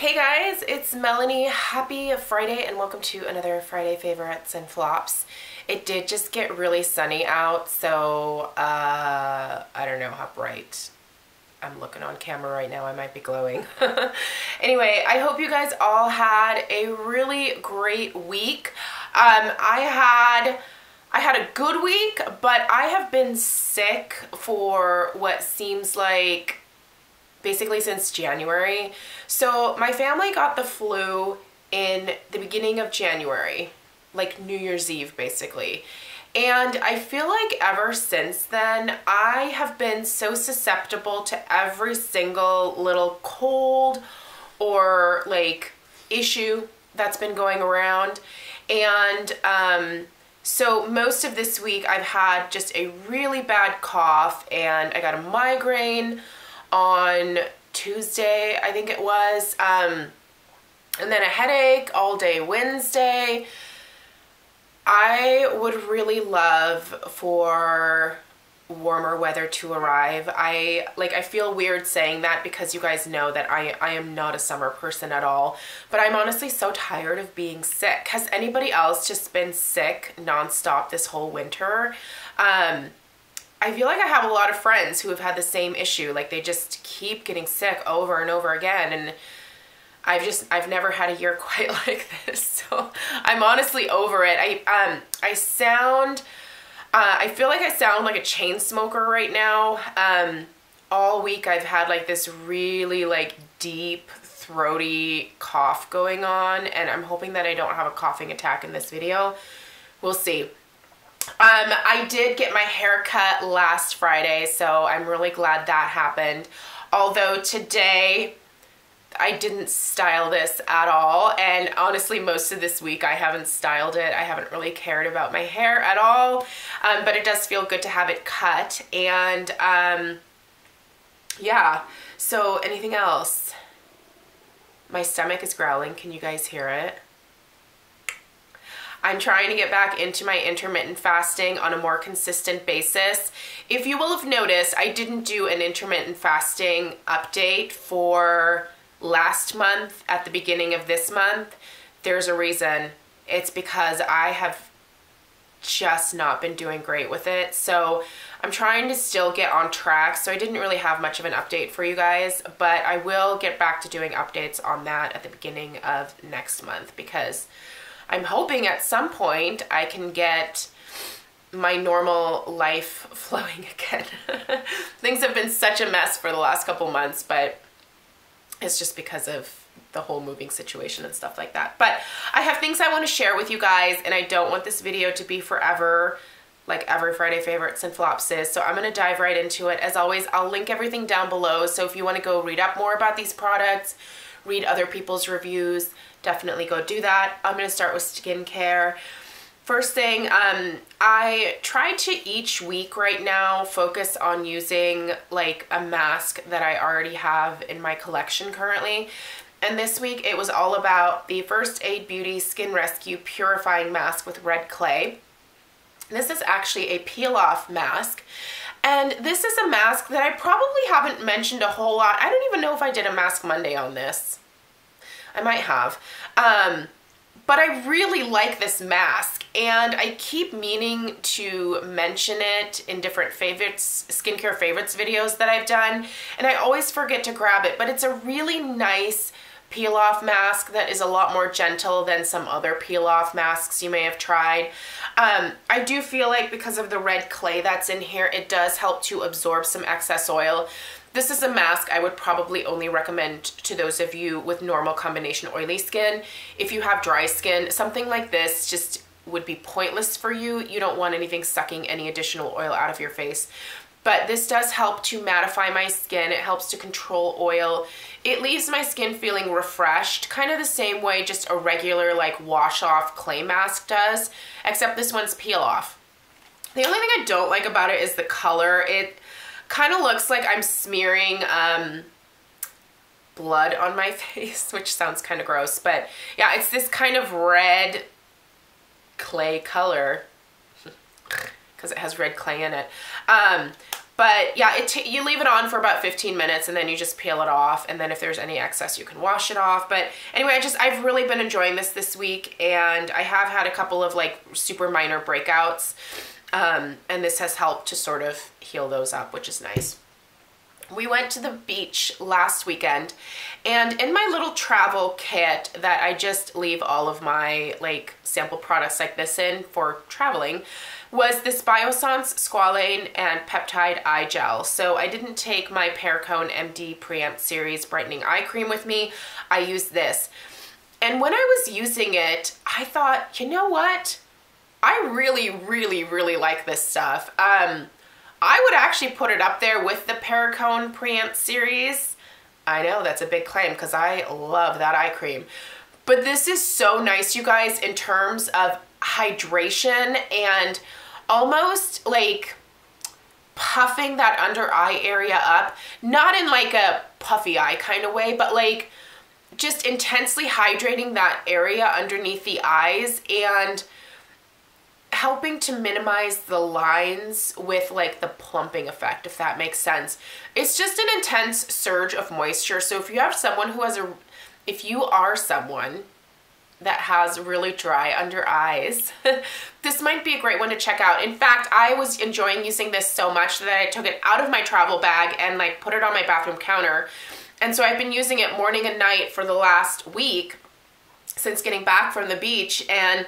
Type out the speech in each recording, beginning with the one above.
Hey guys, it's Melanie. Happy Friday and welcome to another Friday Favorites and Flops. It did just get really sunny out, so I don't know how bright I'm looking on camera right now. I might be glowing. Anyway, I hope you guys all had a really great week. I had a good week, but I have been sick for what seems like basically since January. So my family got the flu in the beginning of January, like New Year's Eve basically. And I feel like ever since then, I have been so susceptible to every single little cold or like issue that's been going around. And so most of this week I've had just a really bad cough, and I got a migraine on Tuesday, I think it was, and then a headache all day Wednesday. I would really love for warmer weather to arrive. I feel weird saying that because you guys know that I am not a summer person at all, but I'm honestly so tired of being sick. Has anybody else just been sick nonstop this whole winter? I feel like I have a lot of friends who have had the same issue. Like they just keep getting sick over and over again, and I've never had a year quite like this. So I'm honestly over it. I feel like I sound like a chain smoker right now. All week I've had like this really like deep throaty cough going on, and I'm hoping that I don't have a coughing attack in this video. We'll see. I did get my hair cut last Friday, so I'm really glad that happened. Although today I didn't style this at all, and honestly most of this week I haven't styled it. I haven't really cared about my hair at all, but it does feel good to have it cut. And yeah, so anything else? My stomach is growling. Can you guys hear it? I'm trying to get back into my intermittent fasting on a more consistent basis. If you will have noticed, I didn't do an intermittent fasting update for last month at the beginning of this month. There's a reason. It's because I have just not been doing great with it. So I'm trying to still get on track. So I didn't really have much of an update for you guys, but I will get back to doing updates on that at the beginning of next month, because I'm hoping at some point I can get my normal life flowing again. Things have been such a mess for the last couple months, but it's just because of the whole moving situation and stuff like that. But I have things I want to share with you guys, and I don't want this video to be forever like every Friday Favorites and Flops is. So I'm going to dive right into it. As always, I'll link everything down below. So if you want to go read up more about these products, read other people's reviews, definitely go do that. I'm going to start with skincare. First thing, I try to each week right now focus on using like a mask that I already have in my collection currently. And this week it was all about the First Aid Beauty Skin Rescue Purifying Mask with Red Clay. This is actually a peel-off mask. And this is a mask that I probably haven't mentioned a whole lot. I don't even know if I did a Mask Monday on this. I might have. But I really like this mask, and I keep meaning to mention it in different skincare favorites videos that I've done, and I always forget to grab it. But it's a really nice peel-off mask that is a lot more gentle than some other peel-off masks you may have tried. I do feel like because of the red clay that's in here, it does help to absorb some excess oil. This is a mask I would probably only recommend to those of you with normal combination oily skin. If you have dry skin, something like this just would be pointless for you. You don't want anything sucking any additional oil out of your face. But this does help to mattify my skin. It helps to control oil. It leaves my skin feeling refreshed, kind of the same way just a regular like wash off clay mask does, except this one's peel off. The only thing I don't like about it is the color. It kind of looks like I'm smearing blood on my face, which sounds kind of gross, but yeah, it's this kind of red clay color because it has red clay in it. But yeah, you leave it on for about 15 minutes and then you just peel it off. And then if there's any excess, you can wash it off. But anyway, I've really been enjoying this week, and I have had a couple of like super minor breakouts. And this has helped to sort of heal those up, which is nice. We went to the beach last weekend, and in my little travel kit that I just leave all of my like sample products like this in for traveling was this Biossance Squalane and Peptide Eye Gel. So I didn't take my Perricone MD Preamp Series Brightening Eye Cream with me. I used this. And when I was using it, I thought, you know what? I really, really, really like this stuff. I would actually put it up there with the Perricone Preamp Series. I know that's a big claim because I love that eye cream. But this is so nice, you guys, in terms of hydration and almost like puffing that under eye area up. Not in like a puffy eye kind of way, but like just intensely hydrating that area underneath the eyes and helping to minimize the lines with like the plumping effect, if that makes sense. It's just an intense surge of moisture. So if you have someone who has if you are someone that has really dry under eyes, this might be a great one to check out. In fact, I was enjoying using this so much that I took it out of my travel bag and like put it on my bathroom counter. And so I've been using it morning and night for the last week since getting back from the beach, and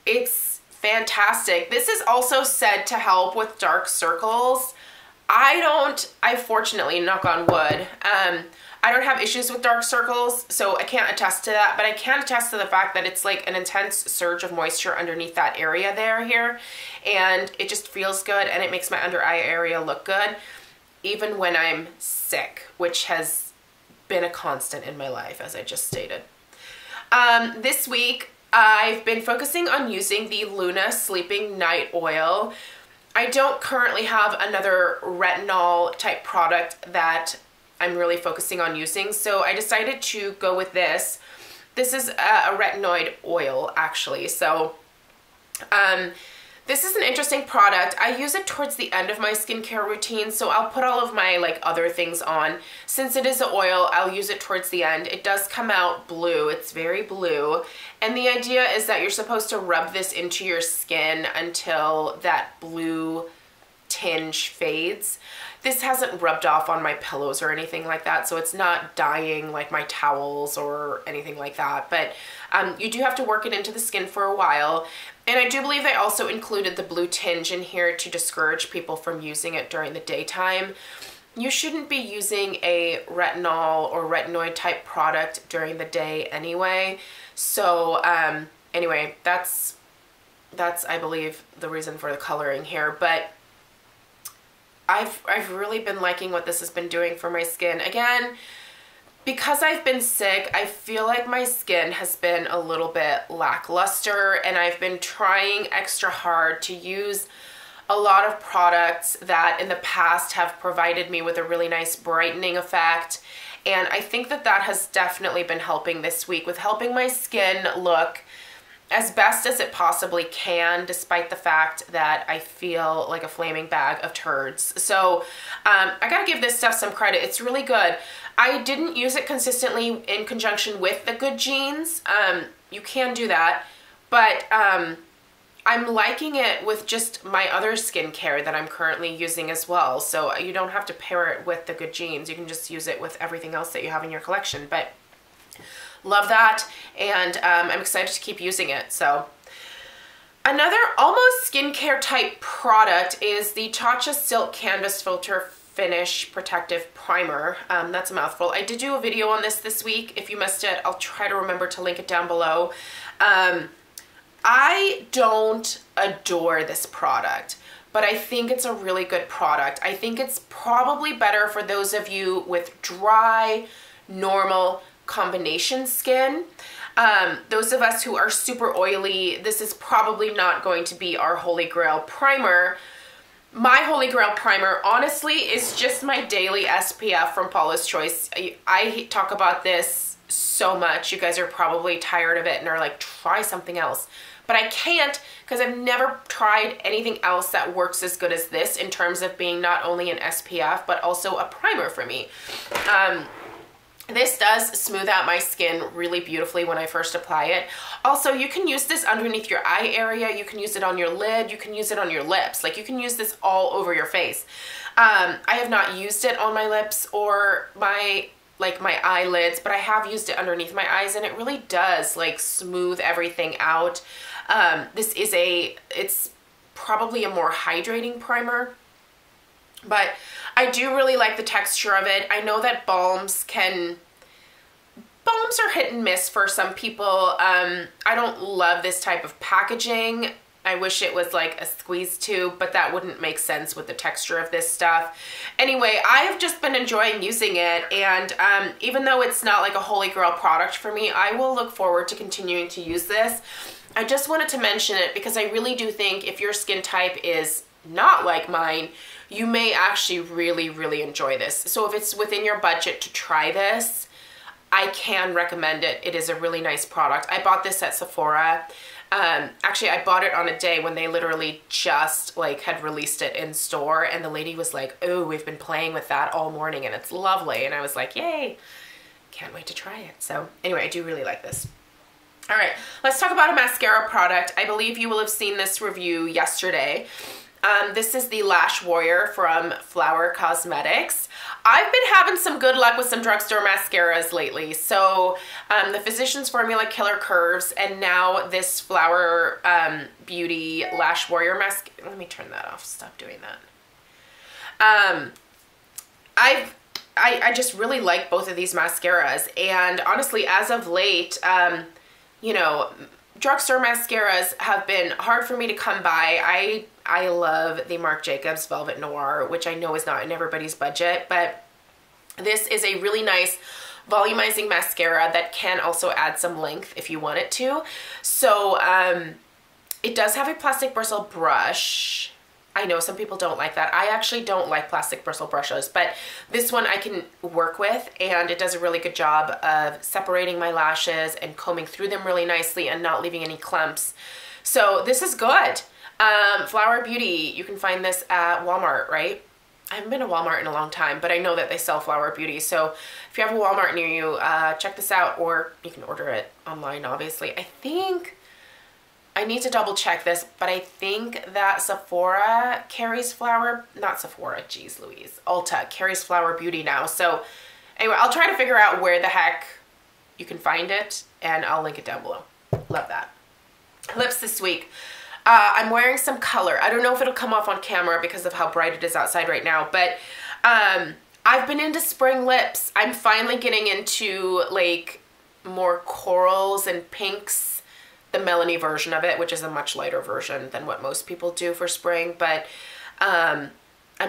it's fantastic. This is also said to help with dark circles. I fortunately, knock on wood, I don't have issues with dark circles, so I can't attest to that, but I can attest to the fact that it's like an intense surge of moisture underneath that area here, and it just feels good, and it makes my under eye area look good, even when I'm sick, which has been a constant in my life, as I just stated. This week, I've been focusing on using the Luna Sleeping Night Oil. I don't currently have another retinol type product that I'm really focusing on using, so I decided to go with this. This is a retinoid oil, actually. So this is an interesting product. I use it towards the end of my skincare routine, so I'll put all of my like other things on. Since it is an oil, I'll use it towards the end. It does come out blue. It's very blue. And the idea is that you're supposed to rub this into your skin until that blue tinge fades. This hasn't rubbed off on my pillows or anything like that, so it's not dyeing like my towels or anything like that. But you do have to work it into the skin for a while. And I do believe they also included the blue tinge in here to discourage people from using it during the daytime. You shouldn't be using a retinol or retinoid type product during the day anyway. So anyway, that's I believe the reason for the coloring here. But I've really been liking what this has been doing for my skin. Again, because I've been sick, I feel like my skin has been a little bit lackluster, and I've been trying extra hard to use a lot of products that in the past have provided me with a really nice brightening effect. And I think that that has definitely been helping this week with helping my skin look as best as it possibly can, despite the fact that I feel like a flaming bag of turds. So I gotta give this stuff some credit. It's really good. I didn't use it consistently in conjunction with the Good Genes. You can do that, but I'm liking it with just my other skincare that I'm currently using as well. So you don't have to pair it with the Good Genes. You can just use it with everything else that you have in your collection. But love that, and I'm excited to keep using it. So another almost skincare type product is the Tatcha Silk Canvas Filter Finish Protective Primer. That's a mouthful. I did do a video on this week. If you missed it, I'll try to remember to link it down below. I don't adore this product, but I think it's a really good product. I think it's probably better for those of you with dry, normal, combination skin. Those of us who are super oily, this is probably not going to be our holy grail primer. My holy grail primer, honestly, is just my daily SPF from Paula's Choice. I talk about this so much. You guys are probably tired of it and are like try something else. But I can't because I've never tried anything else that works as good as this in terms of being not only an SPF, but also a primer for me. This does smooth out my skin really beautifully when I first apply it. Also, you can use this underneath your eye area. You can use it on your lid. You can use it on your lips. Like, you can use this all over your face. I have not used it on my lips or my eyelids, but I have used it underneath my eyes, and it really does like smooth everything out. It's probably a more hydrating primer, but I do really like the texture of it. I know that balms are hit and miss for some people. I don't love this type of packaging. I wish it was like a squeeze tube, but that wouldn't make sense with the texture of this stuff. Anyway, I have just been enjoying using it, and even though it's not like a holy grail product for me, I will look forward to continuing to use this. I just wanted to mention it because I really do think if your skin type is not like mine, you may actually really, really enjoy this. So if it's within your budget to try this, I can recommend it. It is a really nice product. I bought this at Sephora. Actually, I bought it on a day when they literally just like had released it in store, and the lady was like, oh, we've been playing with that all morning and it's lovely. And I was like, yay, can't wait to try it. So anyway, I do really like this. All right, let's talk about a mascara product. I believe you will have seen this review yesterday. This is the Lash Warrior from Flower Cosmetics. I've been having some good luck with some drugstore mascaras lately. So the Physicians Formula Killer Curves, and now this Flower Beauty Lash Warrior mascara. Let me turn that off. Stop doing that. I just really like both of these mascaras, and honestly, as of late, you know, drugstore mascaras have been hard for me to come by. I love the Marc Jacobs Velvet Noir, which I know is not in everybody's budget, but this is a really nice volumizing mascara that can also add some length if you want it to. So it does have a plastic bristle brush. I know some people don't like that. I actually don't like plastic bristle brushes, but this one I can work with, and it does a really good job of separating my lashes and combing through them really nicely and not leaving any clumps. So this is good. Flower Beauty, you can find this at Walmart, right? I haven't been to Walmart in a long time, but I know that they sell Flower Beauty. So if you have a Walmart near you, check this out, or you can order it online, obviously. I think, I need to double check this, but I think that Sephora carries not Sephora, geez Louise, Ulta carries Flower Beauty now. So anyway, I'll try to figure out where the heck you can find it, and I'll link it down below. Love that. Lips this week. I'm wearing some color. I don't know if it'll come off on camera because of how bright it is outside right now, but I've been into spring lips. I'm finally getting into like more corals and pinks, the Melanie version of it, which is a much lighter version than what most people do for spring, but I'm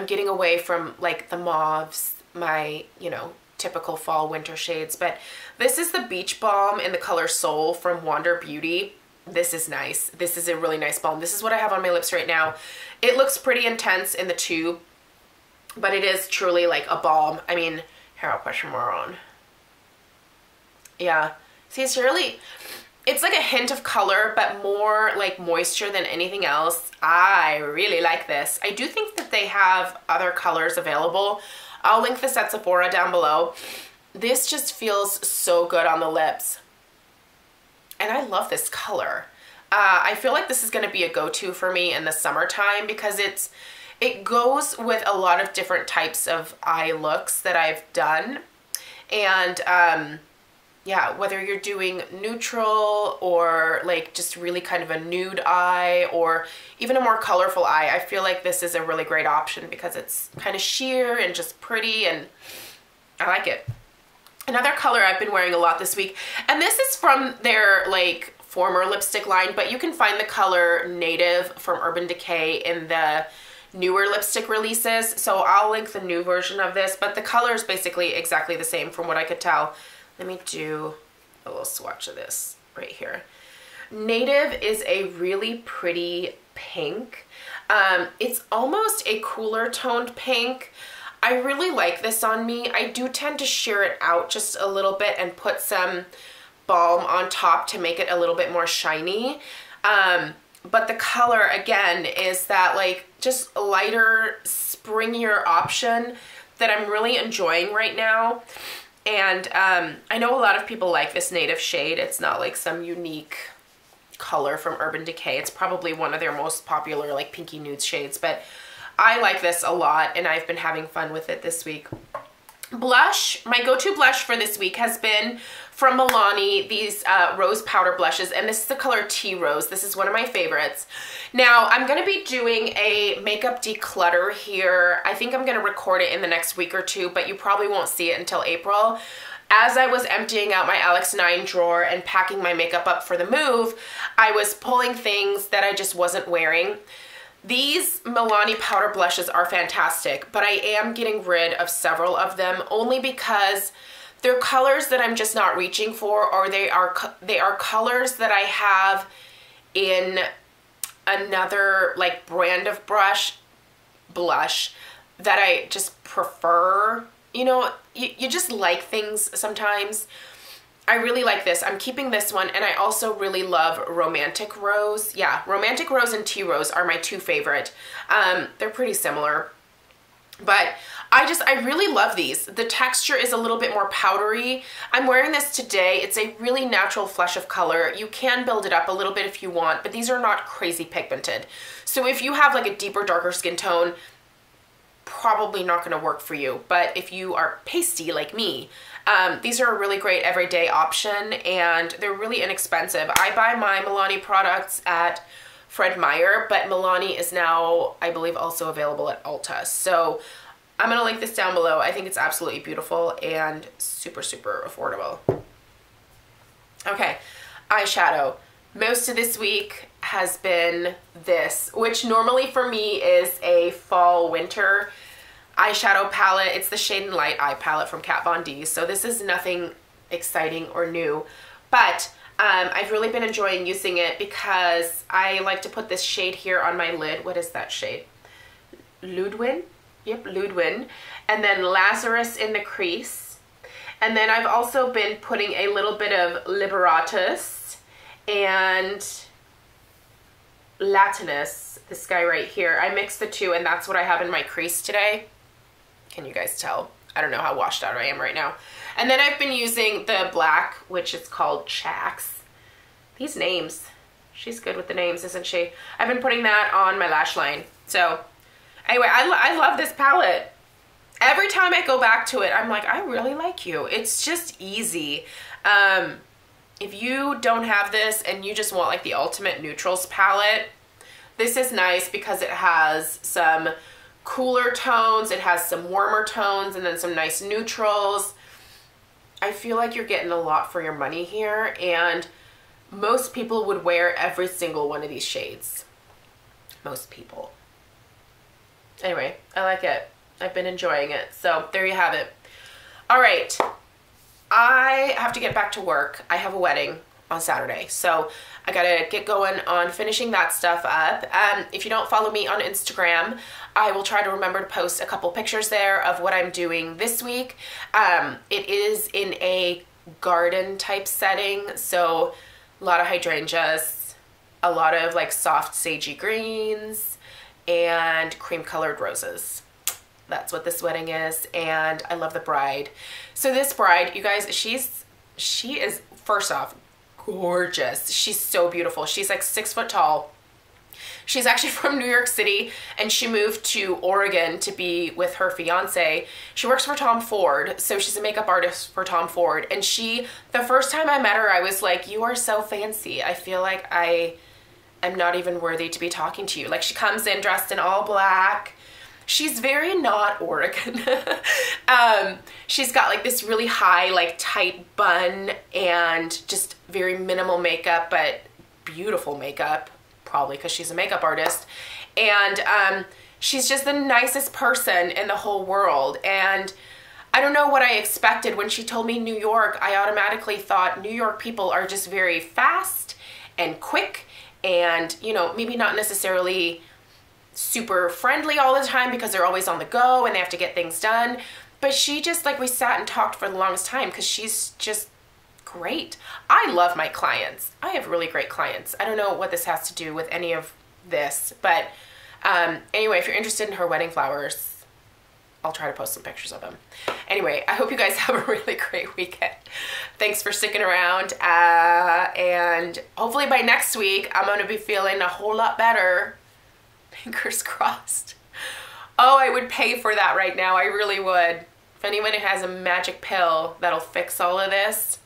getting away from like the mauves, my, you know, typical fall winter shades. But this is the Beach Balm in the color Soul from Wander Beauty. This is nice. This is a really nice balm. This is what I have on my lips right now. It looks pretty intense in the tube, but it is truly like a balm. I mean, here, I'll put some more on. Yeah. See, it's really, it's like a hint of color, but more like moisture than anything else. I really like this. I do think that they have other colors available. I'll link this at Sephora down below. This just feels so good on the lips. And I love this color. I feel like this is going to be a go-to for me in the summertime because it goes with a lot of different types of eye looks that I've done. And yeah, whether you're doing neutral or like just really kind of a nude eye or even a more colorful eye, I feel like this is a really great option because it's kind of sheer and just pretty, and I like it. Another color I've been wearing a lot this week, and this is from their like former lipstick line, but you can find the color Native from Urban Decay in the newer lipstick releases. So I'll link the new version of this, but the color is basically exactly the same from what I could tell. Let me do a little swatch of this right here. Native is a really pretty pink. It's almost a cooler toned pink. I really like this on me. I do tend to sheer it out just a little bit and put some balm on top to make it a little bit more shiny. But the color, again, is that like just lighter, springier option that I'm really enjoying right now. And I know a lot of people like this Native shade. It's not like some unique color from Urban Decay. It's probably one of their most popular like pinky nude shades, but I like this a lot and I've been having fun with it this week. Blush, my go-to blush for this week has been from Milani, these rose powder blushes, and this is the color Tea Rose. This is one of my favorites. Now, I'm going to be doing a makeup declutter here. I think I'm going to record it in the next week or two, but you probably won't see it until April. As I was emptying out my Alex 9 drawer and packing my makeup up for the move, I was pulling things that I just wasn't wearing. These Milani powder blushes are fantastic, but I am getting rid of several of them only because they're colors that I'm just not reaching for, or they are colors that I have in another like brand of blush that I just prefer. You know, you just like things sometimes. I really like this. I'm keeping this one, and I also really love Romantic Rose. Yeah, Romantic Rose and Tea Rose are my two favorite. They're pretty similar, but I really love these. The texture is a little bit more powdery. I'm wearing this today. It's a really natural flush of color. You can build it up a little bit if you want, but these are not crazy pigmented. So if you have like a deeper, darker skin tone, probably not going to work for you. But if you are pasty like me, these are a really great everyday option, and they're really inexpensive. I buy my Milani products at Fred Meyer, but Milani is now, I believe, also available at Ulta. So I'm going to link this down below. I think it's absolutely beautiful and super, super affordable. Okay, eyeshadow. Most of this week has been this, which normally for me is a fall-winter eyeshadow palette. It's the Shade and Light eye palette from Kat Von D. So this is nothing exciting or new, but I've really been enjoying using it because I like to put this shade here on my lid. What is that shade? Ludwin? Yep, Ludwin. And then Lazarus in the crease. And then I've also been putting a little bit of Liberatus and Latinus, this guy right here. I mixed the two, and that's what I have in my crease today. Can you guys tell? I don't know how washed out I am right now. And then I've been using the black, which is called Chax. These names. She's good with the names, isn't she? I've been putting that on my lash line. So anyway, I love this palette. Every time I go back to it, I'm like, I really like you. It's just easy. If you don't have this and you just want like the ultimate neutrals palette, this is nice because it has some cooler tones, it has some warmer tones, and then some nice neutrals. I feel like you're getting a lot for your money here, and most people would wear every single one of these shades. Most people. Anyway, I like it. I've been enjoying it. So there you have it. All right. I have to get back to work. I have a wedding on Saturday, so I gotta get going on finishing that stuff up. If you don't follow me on Instagram, I will try to remember to post a couple pictures there of what I'm doing this week. It is in a garden type setting, so a lot of hydrangeas, a lot of like soft sagey greens, and cream colored roses. That's what this wedding is, and I love the bride. So this bride, you guys, she is, first off, gorgeous. She's so beautiful. She's like 6 foot tall. She's actually from New York City, and she moved to Oregon to be with her fiance. She works for Tom Ford, so she's a makeup artist for Tom Ford. And the first time I met her, I was like, you are so fancy. I feel like I am not even worthy to be talking to you. Like, she comes in dressed in all black. She's very not Oregon. She's got like this really high, like tight bun and just very minimal makeup, but beautiful makeup, probably because she's a makeup artist. And she's just the nicest person in the whole world. And I don't know what I expected. When she told me New York, I automatically thought New York people are just very fast and quick and, you know, maybe not necessarily super friendly all the time because they're always on the go and they have to get things done. But she just, like, we sat and talked for the longest time because she's just great. I love my clients. I have really great clients. I don't know what this has to do with any of this, but anyway, if you're interested in her wedding flowers, I'll try to post some pictures of them. Anyway, I hope you guys have a really great weekend. Thanks for sticking around. And hopefully by next week, I'm going to be feeling a whole lot better. Fingers crossed. Oh, I would pay for that right now. I really would. If anyone has a magic pill that'll fix all of this,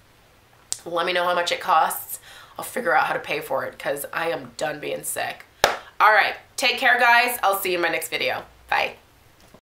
let me know how much it costs. I'll figure out how to pay for it because I am done being sick. All right. Take care, guys. I'll see you in my next video. Bye.